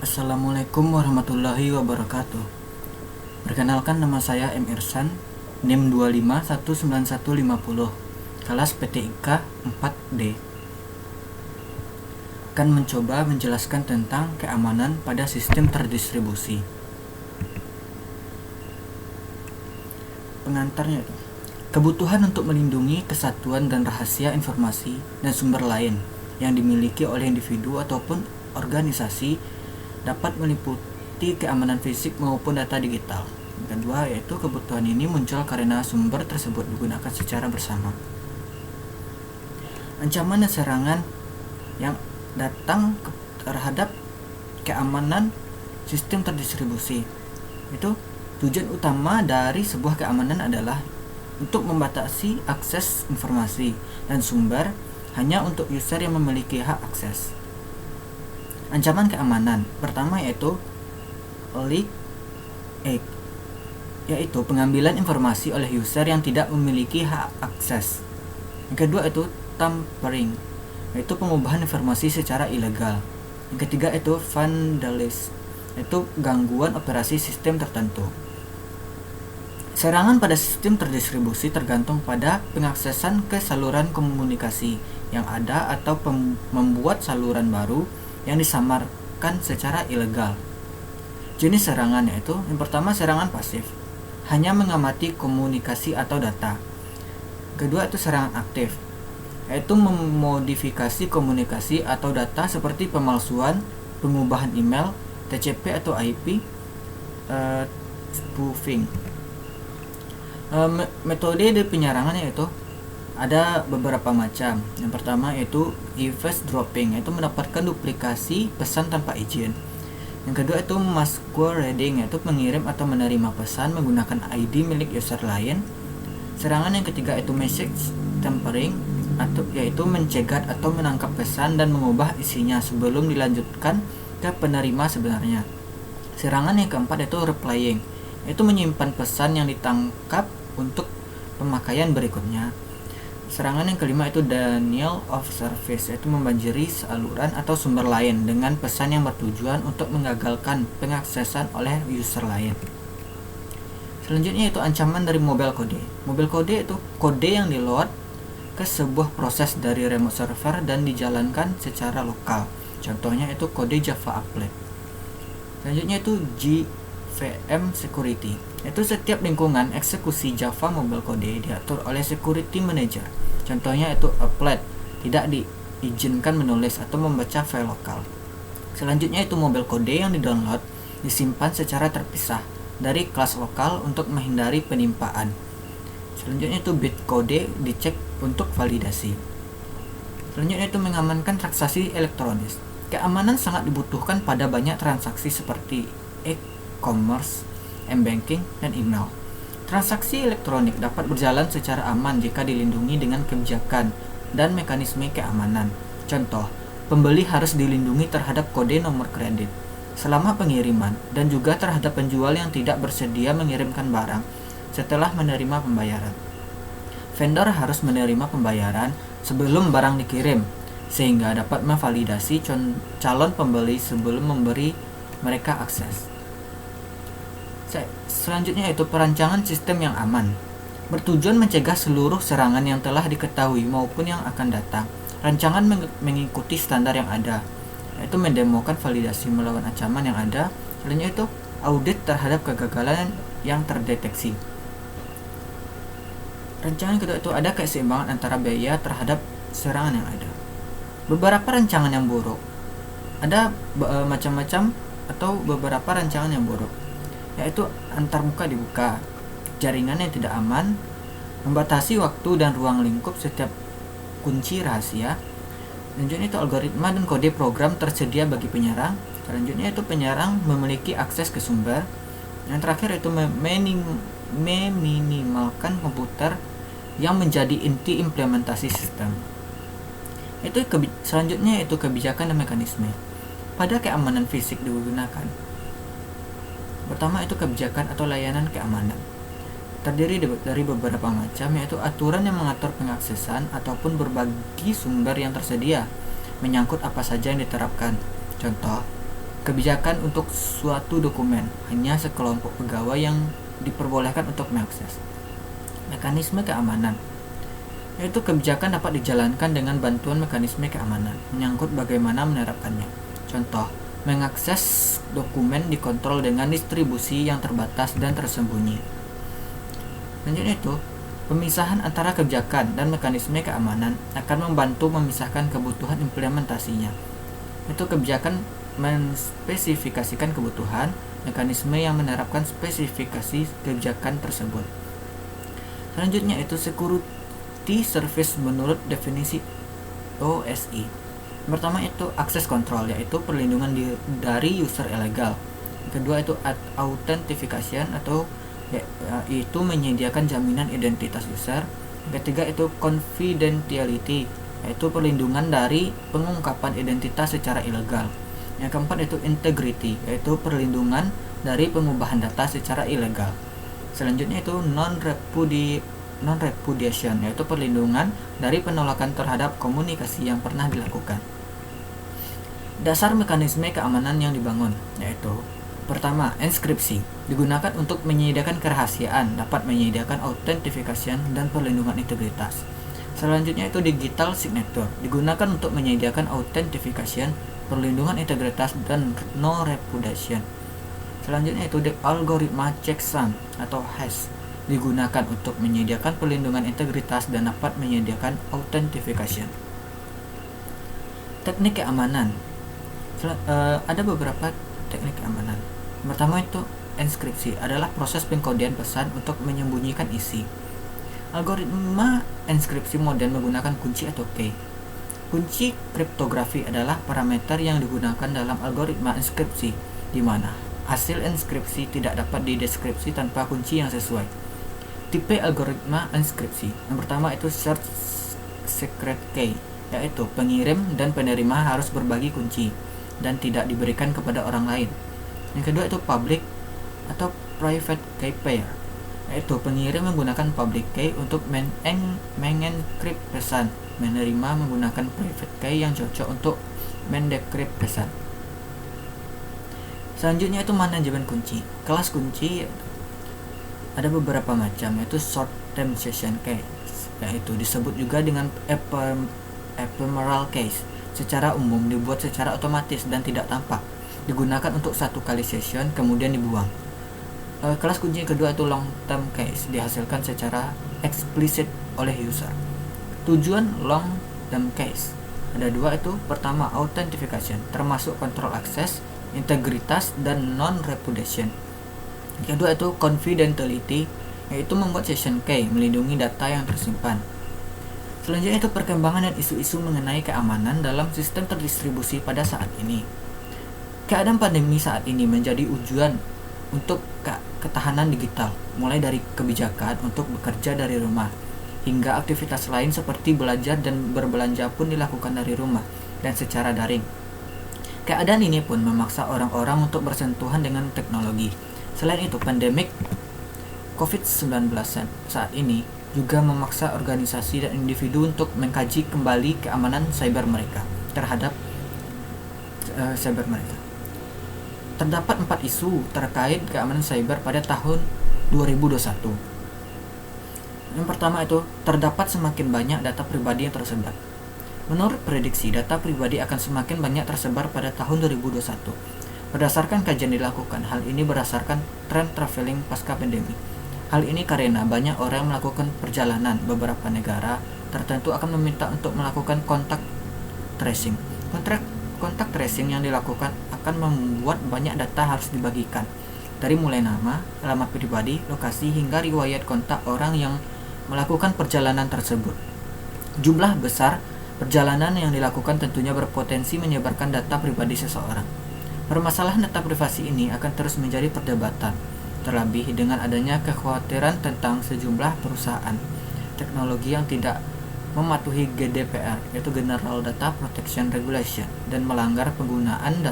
Assalamualaikum warahmatullahi wabarakatuh. Perkenalkan, nama saya M. Irsan, NIM 2519150, kelas PTIK 4D. Akan mencoba menjelaskan tentang keamanan pada sistem terdistribusi. Pengantarnya itu, kebutuhan untuk melindungi kesatuan dan rahasia informasi dan sumber lain yang dimiliki oleh individu ataupun organisasi dapat meliputi keamanan fisik maupun data digital. Yang kedua, yaitu kebutuhan ini muncul karena sumber tersebut digunakan secara bersama. Ancaman dan serangan yang datang terhadap keamanan sistem terdistribusi. Itu tujuan utama dari sebuah keamanan adalah untuk membatasi akses informasi dan sumber hanya untuk user yang memiliki hak akses. Ancaman keamanan pertama yaitu leak, yaitu pengambilan informasi oleh user yang tidak memiliki hak akses. Yang kedua itu tampering, yaitu pengubahan informasi secara ilegal. Yang ketiga itu vandalisme, yaitu gangguan operasi sistem tertentu. Serangan pada sistem terdistribusi tergantung pada pengaksesan ke saluran komunikasi yang ada atau membuat saluran baru yang disamarkan secara ilegal. Jenis serangan yaitu yang pertama serangan pasif, hanya mengamati komunikasi atau data. Kedua itu serangan aktif, yaitu memodifikasi komunikasi atau data seperti pemalsuan, pengubahan email, TCP atau IP, spoofing. Metode penyerangan yaitu ada beberapa macam. Yang pertama yaitu eavesdropping, yaitu mendapatkan duplikasi pesan tanpa izin. Yang kedua itu masquerading, yaitu mengirim atau menerima pesan menggunakan ID milik user lain. Serangan yang ketiga itu message tampering, yaitu mencegat atau menangkap pesan dan mengubah isinya sebelum dilanjutkan ke penerima sebenarnya. Serangan yang keempat itu replaying, yaitu menyimpan pesan yang ditangkap untuk pemakaian berikutnya. Serangan yang kelima itu denial of service, yaitu membanjiri saluran atau sumber lain dengan pesan yang bertujuan untuk menggagalkan pengaksesan oleh user lain. Selanjutnya itu ancaman dari mobile code. Mobile code itu kode yang diload ke sebuah proses dari remote server dan dijalankan secara lokal. Contohnya itu kode Java Applet. Selanjutnya itu JVM security, yaitu setiap lingkungan eksekusi Java mobile code diatur oleh security manager. Contohnya itu applet tidak diizinkan menulis atau membaca file lokal. Selanjutnya itu mobile code yang didownload disimpan secara terpisah dari kelas lokal untuk menghindari penimpaan. Selanjutnya itu bitcode dicek untuk validasi. Selanjutnya itu mengamankan transaksi elektronis. Keamanan sangat dibutuhkan pada banyak transaksi seperti e-commerce, m-banking, dan email. Transaksi elektronik dapat berjalan secara aman jika dilindungi dengan kebijakan dan mekanisme keamanan. Contoh, pembeli harus dilindungi terhadap kode nomor kredit selama pengiriman dan juga terhadap penjual yang tidak bersedia mengirimkan barang setelah menerima pembayaran. Vendor harus menerima pembayaran sebelum barang dikirim sehingga dapat memvalidasi calon pembeli sebelum memberi mereka akses. Selanjutnya itu perancangan sistem yang aman, bertujuan mencegah seluruh serangan yang telah diketahui maupun yang akan datang. Rancangan mengikuti standar yang ada, yaitu mendemokan validasi melawan ancaman yang ada. Selanjutnya itu audit terhadap kegagalan yang terdeteksi. Rancangan kedua itu ada keseimbangan antara biaya terhadap serangan yang ada. Beberapa rancangan yang buruk, ada macam-macam atau beberapa rancangan yang buruk, yaitu antarmuka dibuka, jaringan yang tidak aman, membatasi waktu dan ruang lingkup setiap kunci rahasia. Selanjutnya itu algoritma dan kode program tersedia bagi penyerang. Selanjutnya itu penyerang memiliki akses ke sumber. Yang terakhir itu meminimalkan komputer yang menjadi inti implementasi sistem. Selanjutnya itu kebijakan dan mekanisme. Pada keamanan fisik digunakan. Pertama itu kebijakan atau layanan keamanan. Terdiri dari beberapa macam, yaitu aturan yang mengatur pengaksesan ataupun berbagi sumber yang tersedia, menyangkut apa saja yang diterapkan. Contoh, kebijakan untuk suatu dokumen. Hanya sekelompok pegawai yang diperbolehkan untuk mengakses. Mekanisme keamanan, yaitu kebijakan dapat dijalankan dengan bantuan mekanisme keamanan, menyangkut bagaimana menerapkannya. Contoh, mengakses dokumen dikontrol dengan distribusi yang terbatas dan tersembunyi. Selanjutnya itu, pemisahan antara kebijakan dan mekanisme keamanan akan membantu memisahkan kebutuhan implementasinya. Itu kebijakan menspesifikasikan kebutuhan, mekanisme yang menerapkan spesifikasi kebijakan tersebut. Selanjutnya itu security service menurut definisi OSI. Pertama itu access control, yaitu perlindungan dari user ilegal. Kedua itu authentication atau itu menyediakan jaminan identitas user. Ketiga itu confidentiality, yaitu perlindungan dari pengungkapan identitas secara ilegal. Yang keempat itu integrity, yaitu perlindungan dari pengubahan data secara ilegal. Selanjutnya itu non-repudiation, yaitu perlindungan dari penolakan terhadap komunikasi yang pernah dilakukan. Dasar mekanisme keamanan yang dibangun, yaitu pertama, enskripsi digunakan untuk menyediakan kerahasiaan, dapat menyediakan authentication dan perlindungan integritas. Selanjutnya itu digital signature digunakan untuk menyediakan authentication, perlindungan integritas dan no repudiation. Selanjutnya itu algoritma checksum atau hash digunakan untuk menyediakan perlindungan integritas dan dapat menyediakan authentication. Teknik keamanan, ada beberapa teknik keamanan. Pertama itu enskripsi adalah proses pengkodean pesan untuk menyembunyikan isi. Algoritma enskripsi modern menggunakan kunci atau key. Kunci kriptografi adalah parameter yang digunakan dalam algoritma enskripsi, di mana hasil enskripsi tidak dapat dideskripsi tanpa kunci yang sesuai. Tipe algoritma enskripsi yang pertama itu shared secret key, yaitu pengirim dan penerima harus berbagi kunci dan tidak diberikan kepada orang lain. Yang kedua itu public atau private key pair, yaitu pengirim menggunakan public key untuk mengencrypt pesan, menerima menggunakan private key yang cocok untuk mendecrypt pesan. Selanjutnya itu manajemen kunci. Kelas kunci ada beberapa macam, yaitu short term session key, yaitu disebut juga dengan ephemeral keys. Secara umum dibuat secara otomatis dan tidak tampak, digunakan untuk satu kali session kemudian dibuang. Kelas kunci yang kedua itu long term keys, dihasilkan secara eksplisit oleh user. Tujuan long term keys ada dua, itu pertama authentication, termasuk kontrol akses, integritas dan non-repudiation. Yang kedua itu confidentiality, yaitu membuat session key, melindungi data yang tersimpan. Selanjutnya itu perkembangan dan isu-isu mengenai keamanan dalam sistem terdistribusi pada saat ini. Keadaan pandemi saat ini menjadi ujian untuk ketahanan digital, mulai dari kebijakan untuk bekerja dari rumah, hingga aktivitas lain seperti belajar dan berbelanja pun dilakukan dari rumah dan secara daring. Keadaan ini pun memaksa orang-orang untuk bersentuhan dengan teknologi. Selain itu, pandemik COVID-19 saat ini juga memaksa organisasi dan individu untuk mengkaji kembali keamanan cyber mereka terhadap cyber mereka. Terdapat 4 isu terkait keamanan cyber pada tahun 2021. Yang pertama itu, terdapat semakin banyak data pribadi yang tersebar. Menurut prediksi, data pribadi akan semakin banyak tersebar pada tahun 2021. Berdasarkan kajian dilakukan, hal ini berdasarkan tren traveling pasca pandemi. Hal ini karena banyak orang melakukan perjalanan, beberapa negara tertentu akan meminta untuk melakukan kontak tracing. Kontak tracing yang dilakukan akan membuat banyak data harus dibagikan, dari mulai nama, alamat pribadi, lokasi, hingga riwayat kontak orang yang melakukan perjalanan tersebut. Jumlah besar perjalanan yang dilakukan tentunya berpotensi menyebarkan data pribadi seseorang. Permasalahan data privasi ini akan terus menjadi perdebatan, terlebih dengan adanya kekhawatiran tentang sejumlah perusahaan teknologi yang tidak mematuhi GDPR, yaitu General Data Protection Regulation, dan melanggar penggunaan data